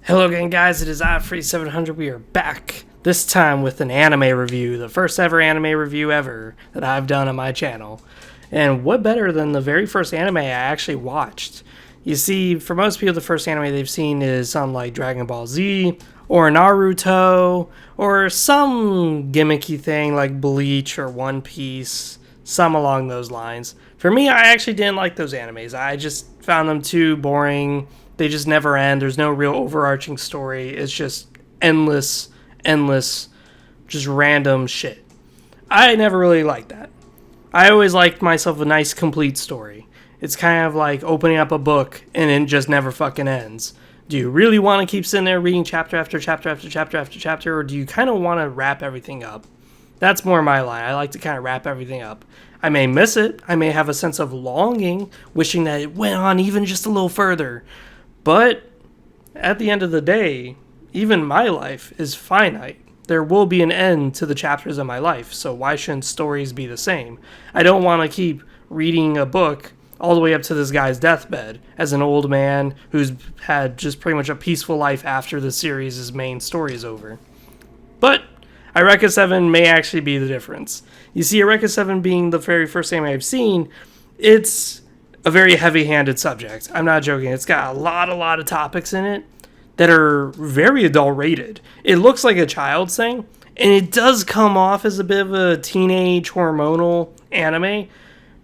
Hello again, guys. It is I-Free700. We are back, this time with an anime review, the first ever anime review ever that I've done on my channel. And what better than the very first anime I actually watched? You see, for most people, the first anime they've seen is something like Dragon Ball Z, or Naruto, or some gimmicky thing like Bleach or One Piece, some along those lines. For me, I actually didn't like those animes. I just found them too boring. They just never end. There's no real overarching story. It's just endless, just random shit. I never really liked that. I always liked myself a nice, complete story. It's kind of like opening up a book and it just never fucking ends. Do you really want to keep sitting there reading chapter after chapter after chapter after chapter, or do you kind of want to wrap everything up? That's more my line. I like to kind of wrap everything up. I may miss it. I may have a sense of longing, wishing that it went on even just a little further. But at the end of the day, even my life is finite. There will be an end to the chapters of my life, so why shouldn't stories be the same? I don't want to keep reading a book all the way up to this guy's deathbed as an old man who's had just pretty much a peaceful life after the series' main story is over. But Eureka 7 may actually be the difference. You see, Eureka 7 being the very first anime I've seen, it's a very heavy-handed subject. I'm not joking. It's got a lot of topics in it that are very adult-rated. It looks like a child's thing, and it does come off as a bit of a teenage hormonal anime,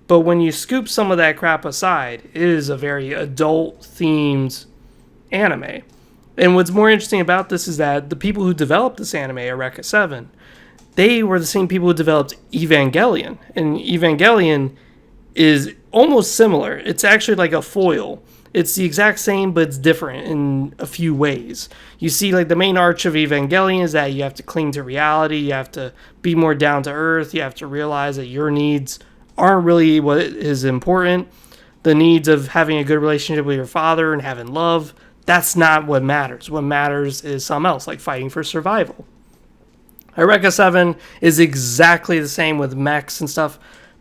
but when you scoop some of that crap aside, it is a very adult-themed anime. And what's more interesting about this is that the people who developed this anime, Eureka 7, they were the same people who developed Evangelion. And Evangelion is almost similar. It's actually like a foil. It's the exact same, but it's different in a few ways. You see, like, the main arch of Evangelion is that you have to cling to reality, you have to be more down to earth, you have to realize that your needs aren't really what is important. The needs of having a good relationship with your father and having love, that's not what matters. What matters is something else, like fighting for survival. Eureka 7 is exactly the same with mechs and stuff,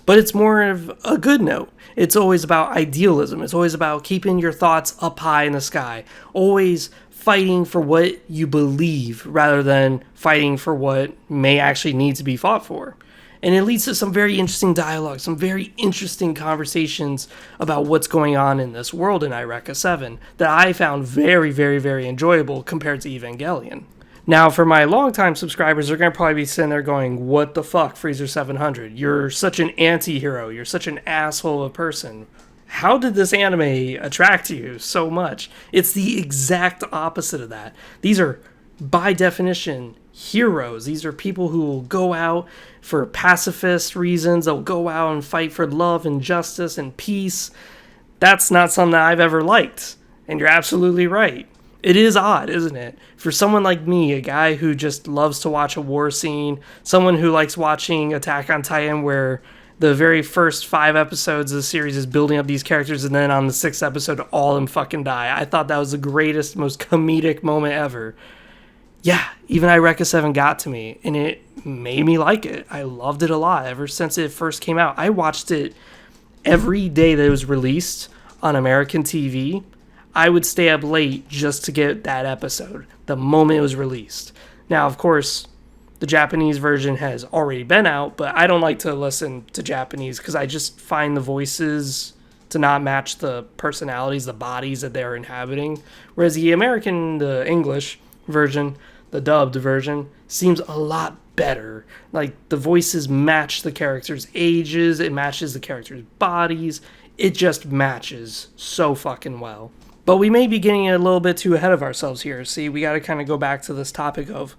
but it's more of a good note. It's always about idealism. It's always about keeping your thoughts up high in the sky. Always fighting for what you believe rather than fighting for what may actually need to be fought for. And it leads to some very interesting dialogue, some very interesting conversations about what's going on in this world in Eureka 7 that I found very enjoyable compared to Evangelion. Now, for my longtime subscribers, they're going to probably be sitting there going, what the fuck, Freezer700? You're such an anti-hero. You're such an asshole of a person. How did this anime attract you so much? It's the exact opposite of that. These are, by definition, heroes. These are people who will go out for pacifist reasons. They'll go out and fight for love and justice and peace. That's not something that I've ever liked. And you're absolutely right. It is odd, isn't it? For someone like me, a guy who just loves to watch a war scene, someone who likes watching Attack on Titan where the very first 5 episodes of the series is building up these characters and then on the 6th episode all of them fucking die. I thought that was the greatest, most comedic moment ever. Yeah, even Eureka 7 got to me, and it made me like it. I loved it a lot ever since it first came out. I watched it every day that it was released on American TV. I would stay up late just to get that episode the moment it was released. Now, of course, the Japanese version has already been out, but I don't like to listen to Japanese because I just find the voices to not match the personalities, the bodies that they're inhabiting. Whereas the English version, the dubbed version, seems a lot better. Like, the voices match the characters' ages, it matches the characters' bodies, it just matches so fucking well. But we may be getting a little bit too ahead of ourselves here. See, we got to kind of go back to this topic of,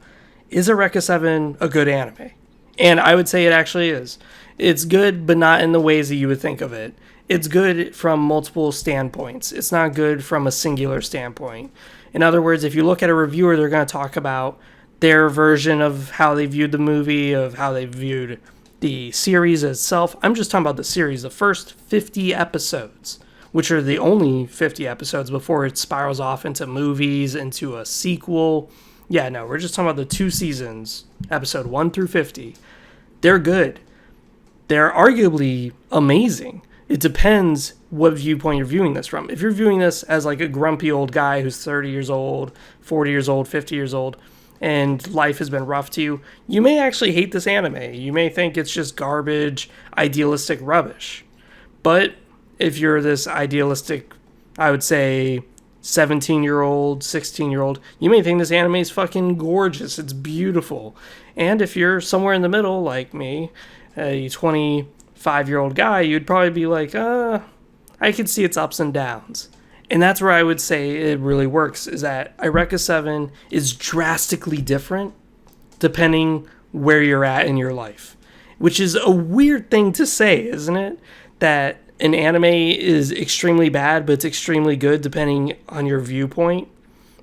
is Eureka 7 a good anime? And I would say it actually is. It's good, but not in the ways that you would think of it. It's good from multiple standpoints. It's not good from a singular standpoint. In other words, if you look at a reviewer, they're going to talk about their version of how they viewed the movie, of how they viewed the series itself. I'm just talking about the series, the first 50 episodes, which are the only 50 episodes before it spirals off into movies, into a sequel. Yeah, no, we're just talking about the 2 seasons, episode 1 through 50. They're good. They're arguably amazing. It depends what viewpoint you're viewing this from. If you're viewing this as like a grumpy old guy who's 30 years old, 40 years old, 50 years old, and life has been rough to you, you may actually hate this anime. You may think it's just garbage, idealistic rubbish. But if you're this idealistic, I would say, 17-year-old, 16-year-old, you may think this anime is fucking gorgeous. It's beautiful. And if you're somewhere in the middle, like me, a 25-year-old guy, you'd probably be like, I could see its ups and downs. And that's where I would say it really works, is that Eureka 7 is drastically different depending where you're at in your life. Which is a weird thing to say, isn't it? That an anime is extremely bad, but it's extremely good depending on your viewpoint.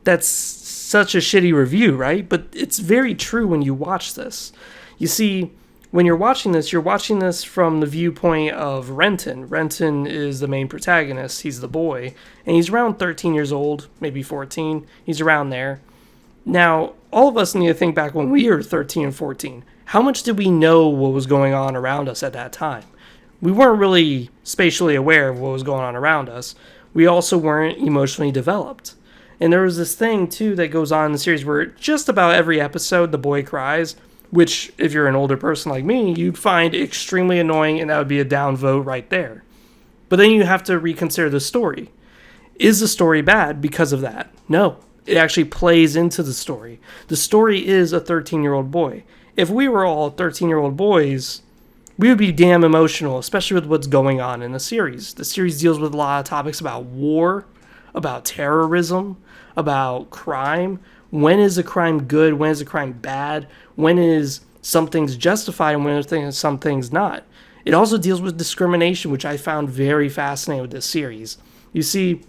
That's such a shitty review, right? But it's very true when you watch this. You see, when you're watching this from the viewpoint of Renton. Renton is the main protagonist. He's the boy. And he's around 13 years old, maybe 14. He's around there. Now, all of us need to think back when we were 13 and 14. How much did we know what was going on around us at that time? We weren't really spatially aware of what was going on around us. We also weren't emotionally developed. And there was this thing, too, that goes on in the series where just about every episode the boy cries, which, if you're an older person like me, you'd find extremely annoying, and that would be a downvote right there. But then you have to reconsider the story. Is the story bad because of that? No. It actually plays into the story. The story is a 13-year-old boy. If we were all 13-year-old boys, we would be damn emotional, especially with what's going on in the series. The series deals with a lot of topics about war, about terrorism, about crime. When is a crime good? When is a crime bad? When is something's justified and when is something's not? It also deals with discrimination, which I found very fascinating with this series. You see,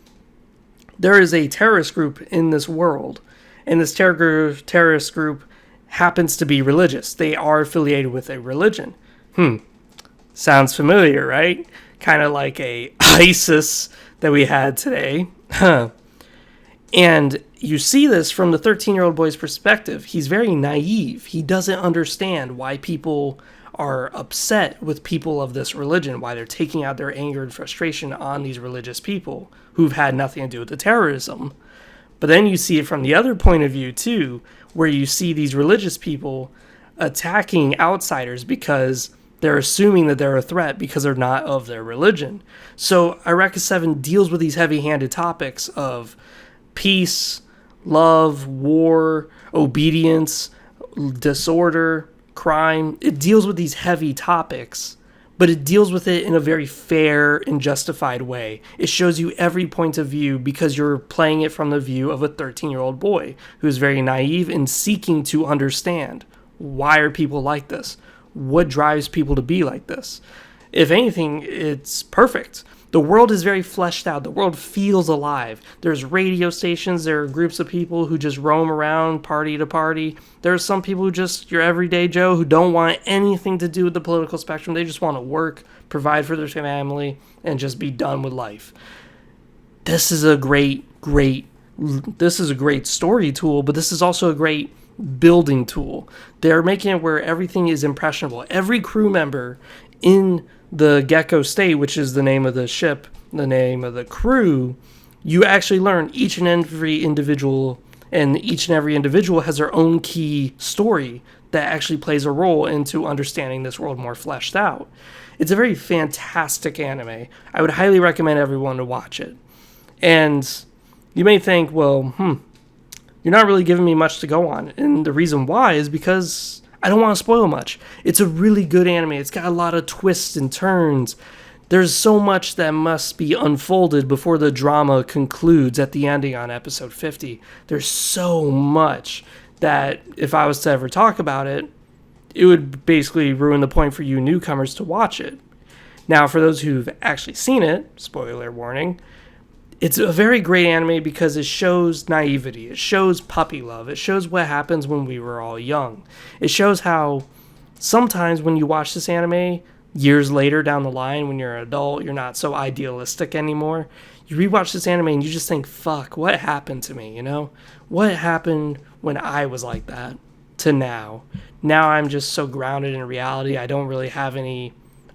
there is a terrorist group in this world, and this terrorist group happens to be religious. They are affiliated with a religion. Sounds familiar, right? Kind of like a ISIS that we had today. And you see this from the 13-year-old boy's perspective. He's very naive. He doesn't understand why people are upset with people of this religion, why they're taking out their anger and frustration on these religious people who've had nothing to do with the terrorism. But then you see it from the other point of view, too, where you see these religious people attacking outsiders because they're assuming that they're a threat because they're not of their religion. So Eureka 7 deals with these heavy-handed topics of peace, love, war, obedience, disorder, crime. It deals with these heavy topics, but it deals with it in a very fair and justified way. It shows you every point of view because you're playing it from the view of a 13-year-old boy who's very naive and seeking to understand. Why are people like this? What drives people to be like this? If anything, it's perfect. The world is very fleshed out. The world feels alive. There's radio stations. There are groups of people who just roam around party to party. There are some people who just, your everyday Joe, who don't want anything to do with the political spectrum. They just want to work, provide for their family, and just be done with life. This is a great story tool, but this is also a great building tool. They're making it where everything is impressionable. Every crew member in the Gecko State, which is the name of the ship, the name of the crew, you actually learn each and every individual, and each and every individual has their own key story that actually plays a role into understanding this world more fleshed out. It's a very fantastic anime. I would highly recommend everyone to watch it. And you may think, well, you're not really giving me much to go on. And the reason why is because I don't want to spoil much. It's a really good anime. It's got a lot of twists and turns. There's so much that must be unfolded before the drama concludes at the ending on episode 50. There's so much that if I was to ever talk about it, it would basically ruin the point for you newcomers to watch it. Now, for those who've actually seen it, spoiler warning, it's a very great anime because it shows naivety. It shows puppy love. It shows what happens when we were all young. It shows how sometimes when you watch this anime, years later down the line, when you're an adult, you're not so idealistic anymore. You rewatch this anime and you just think, fuck, what happened to me, you know? What happened when I was like that to now? Now I'm just so grounded in reality. I don't really have any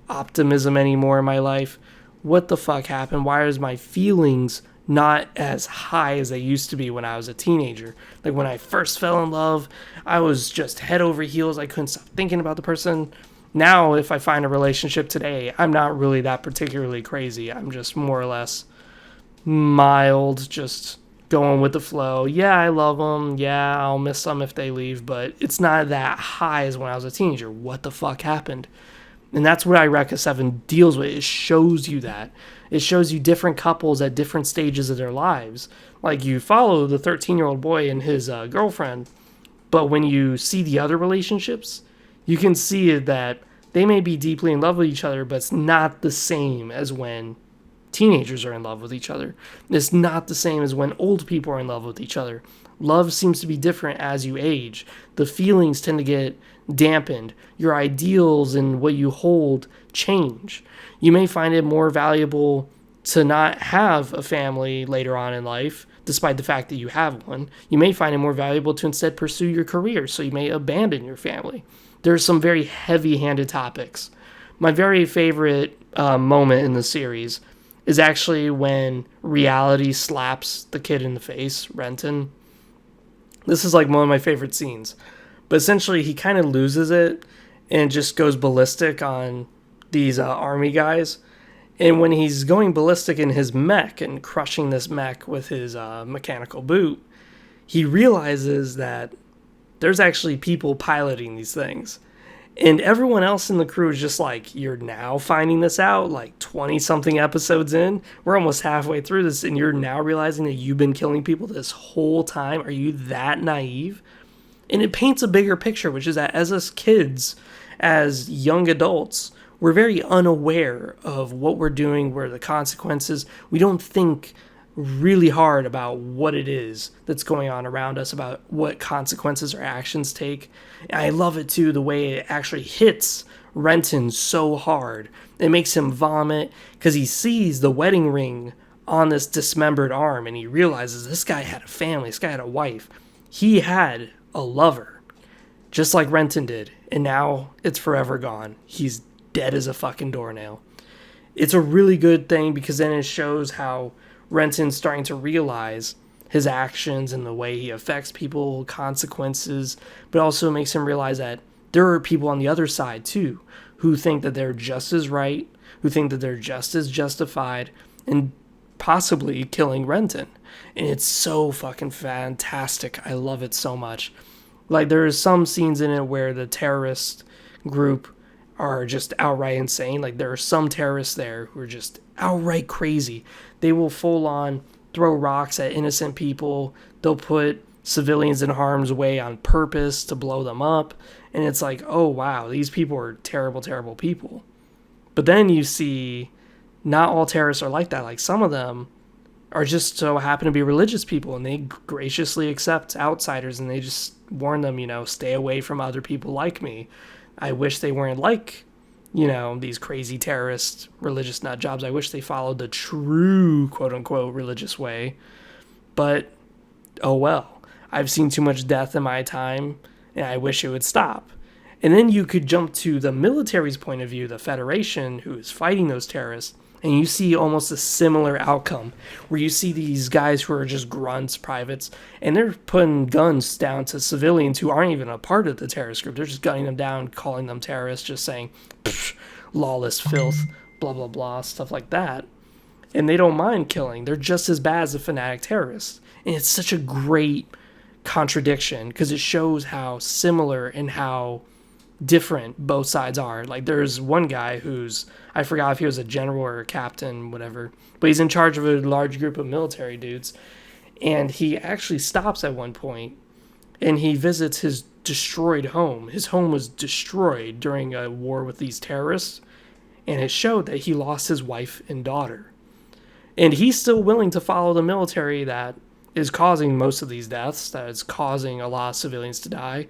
optimism anymore in my life. what the fuck happened? Why is my feelings not as high as they used to be when I was a teenager? Like when I first fell in love, I was just head over heels. I couldn't stop thinking about the person. Now, if I find a relationship today, I'm not really that particularly crazy. I'm just more or less mild, just going with the flow. Yeah, I love them. Yeah, I'll miss them if they leave, but it's not that high as when I was a teenager. What the fuck happened? And that's what Eureka 7 deals with. It shows you that. It shows you different couples at different stages of their lives. Like, you follow the 13-year-old boy and his girlfriend, but when you see the other relationships, you can see that they may be deeply in love with each other, but it's not the same as when teenagers are in love with each other. It's not the same as when old people are in love with each other. Love seems to be different as you age. The feelings tend to get dampened. Your ideals and what you hold change. You may find it more valuable to not have a family later on in life, despite the fact that you have one. You may find it more valuable to instead pursue your career, so you may abandon your family. There's some very heavy-handed topics. My very favorite moment in the series is actually when reality slaps the kid in the face, Renton. This is like one of my favorite scenes. But essentially, he kind of loses it and just goes ballistic on these army guys. And when he's going ballistic in his mech and crushing this mech with his mechanical boot, he realizes that there's actually people piloting these things. And everyone else in the crew is just like, you're now finding this out, like 20-something episodes in? We're almost halfway through this, and you're now realizing that you've been killing people this whole time? Are you that naive? And it paints a bigger picture, which is that as us kids, as young adults, we're very unaware of what we're doing, where the consequences. We don't think really hard about what it is that's going on around us, about what consequences our actions take. And I love it too, the way it actually hits Renton so hard. It makes him vomit because he sees the wedding ring on this dismembered arm and he realizes this guy had a family, this guy had a wife. He had a lover, just like Renton did, and now it's forever gone. He's dead as a fucking doornail. It's a really good thing because then it shows how Renton's starting to realize his actions and the way he affects people, consequences, but also makes him realize that there are people on the other side too who think that they're just as right, who think that they're just as justified in possibly killing Renton. And it's so fucking fantastic. I love it so much. Like, there's some scenes in it where the terrorist group are just outright insane. Like, there are some terrorists there who are just outright crazy. They will full on throw rocks at innocent people. They'll put civilians in harm's way on purpose to blow them up. And it's like, oh wow, these people are terrible, terrible people. But then you see not all terrorists are like that. Like, some of them are just so happen to be religious people, and they graciously accept outsiders, and they just warn them, stay away from other people like me. I wish they weren't like, these crazy terrorist religious nut jobs. I wish they followed the true quote-unquote religious way. But, oh well. I've seen too much death in my time, and I wish it would stop. And then you could jump to the military's point of view, the Federation, who is fighting those terrorists, and you see almost a similar outcome, where you see these guys who are just grunts, privates, and they're putting guns down to civilians who aren't even a part of the terrorist group. They're just gunning them down, calling them terrorists, just saying, lawless filth, blah, blah, blah, stuff like that. And they don't mind killing. They're just as bad as the fanatic terrorists. And it's such a great contradiction, because it shows how similar and how different both sides are. Like, there's one guy who's, I forgot if he was a general or a captain, whatever, but he's in charge of a large group of military dudes, and he actually stops at one point and he visits his destroyed home. His home was destroyed during a war with these terrorists, and it showed that he lost his wife and daughter. And he's still willing to follow the military that is causing most of these deaths, that is causing a lot of civilians to die.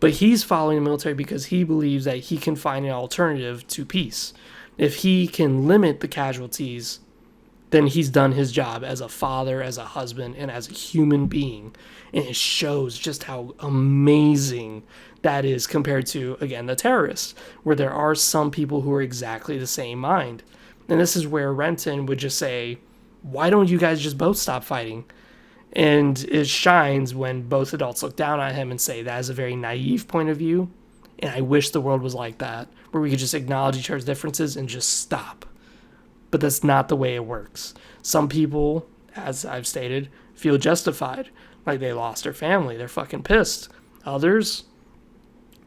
But he's following the military because he believes that he can find an alternative to peace. If he can limit the casualties, then he's done his job as a father, as a husband, and as a human being. And it shows just how amazing that is compared to, again, the terrorists, where there are some people who are exactly the same mind. And this is where Renton would just say, why don't you guys just both stop fighting? And it shines when both adults look down on him and say, that is a very naive point of view. And I wish the world was like that, where we could just acknowledge each other's differences and just stop. But that's not the way it works. Some people, as I've stated, feel justified. Like they lost their family. They're fucking pissed. Others,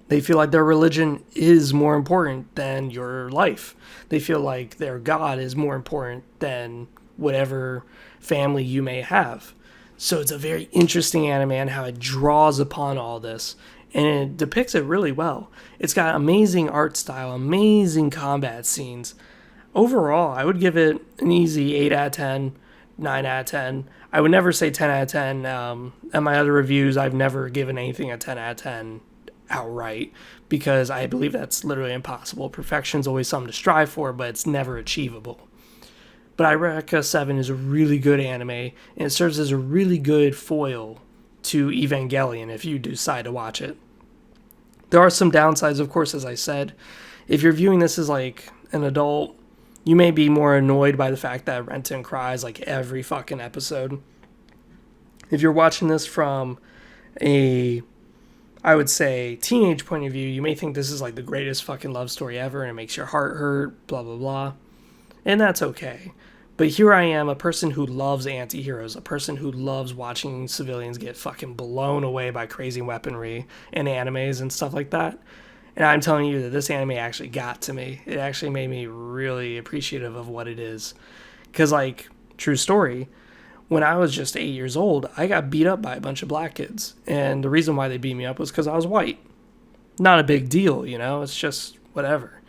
they feel like their religion is more important than your life. They feel like their God is more important than whatever family you may have. So it's a very interesting anime and how it draws upon all this. And it depicts it really well. It's got amazing art style, amazing combat scenes. Overall, I would give it an easy 8 out of 10, 9 out of 10. I would never say 10 out of 10. In my other reviews, I've never given anything a 10 out of 10 outright because I believe that's literally impossible. Perfection's always something to strive for, but it's never achievable. But Eureka 7 is a really good anime, and it serves as a really good foil to Evangelion if you decide to watch it. There are some downsides, of course, as I said. If you're viewing this as like an adult, you may be more annoyed by the fact that Renton cries like every fucking episode. If you're watching this from a, I would say, teenage point of view, you may think this is like the greatest fucking love story ever and it makes your heart hurt, blah, blah, blah. And that's okay. But here I am, a person who loves anti-heroes, a person who loves watching civilians get fucking blown away by crazy weaponry and animes and stuff like that. And I'm telling you that this anime actually got to me. It actually made me really appreciative of what it is. Because, like, true story, when I was just 8 years old, I got beat up by a bunch of black kids. And the reason why they beat me up was because I was white. Not a big deal, you know? It's just whatever.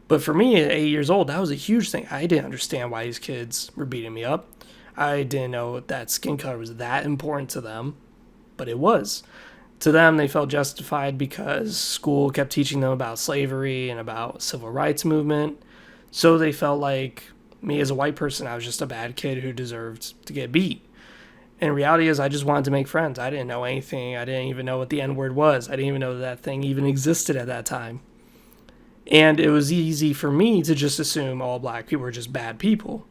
But for me, at 8 years old, that was a huge thing. I didn't understand why these kids were beating me up. I didn't know that skin color was that important to them, but it was. To them, they felt justified because school kept teaching them about slavery and about civil rights movement. So they felt like me as a white person, I was just a bad kid who deserved to get beat. And reality is I just wanted to make friends. I didn't know anything. I didn't even know what the N-word was. I didn't even know that thing even existed at that time. And it was easy for me to just assume all black people were just bad people.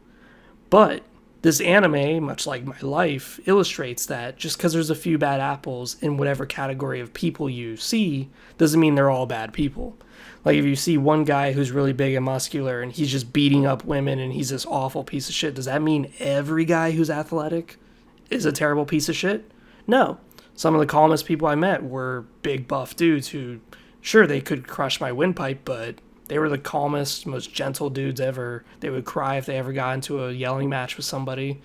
But this anime, much like my life, illustrates that just because there's a few bad apples in whatever category of people you see, doesn't mean they're all bad people. Like if you see one guy who's really big and muscular and he's just beating up women and he's this awful piece of shit, does that mean every guy who's athletic is a terrible piece of shit? No. Some of the calmest people I met were big buff dudes who, sure, they could crush my windpipe, but they were the calmest, most gentle dudes ever. They would cry if they ever got into a yelling match with somebody.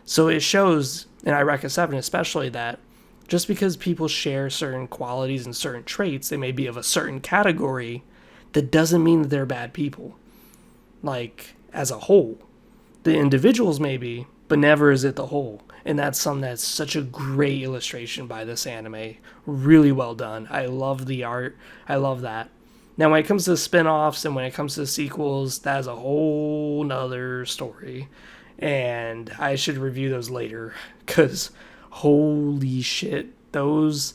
So it shows, in Eureka 7 especially, that just because people share certain qualities and certain traits, they may be of a certain category, that doesn't mean that they're bad people. Like, as a whole. The individuals may be, but never is it the whole. And that's something that's such a great illustration by this anime. Really well done. I love the art. I love that. Now, when it comes to spin-offs and when it comes to sequels, that is a whole nother story. And I should review those later. Because, holy shit. That's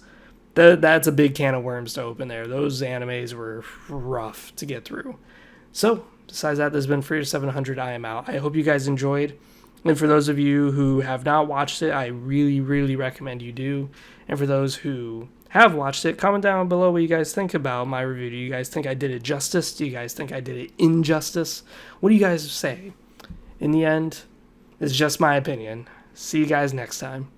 a big can of worms to open there. Those animes were rough to get through. So, besides that, this has been Freer 700. I am out. I hope you guys enjoyed. And for those of you who have not watched it, I really, really recommend you do. And for those who have watched it, comment down below what you guys think about my review. Do you guys think I did it justice? Do you guys think I did it injustice? What do you guys say? In the end, it's just my opinion. See you guys next time.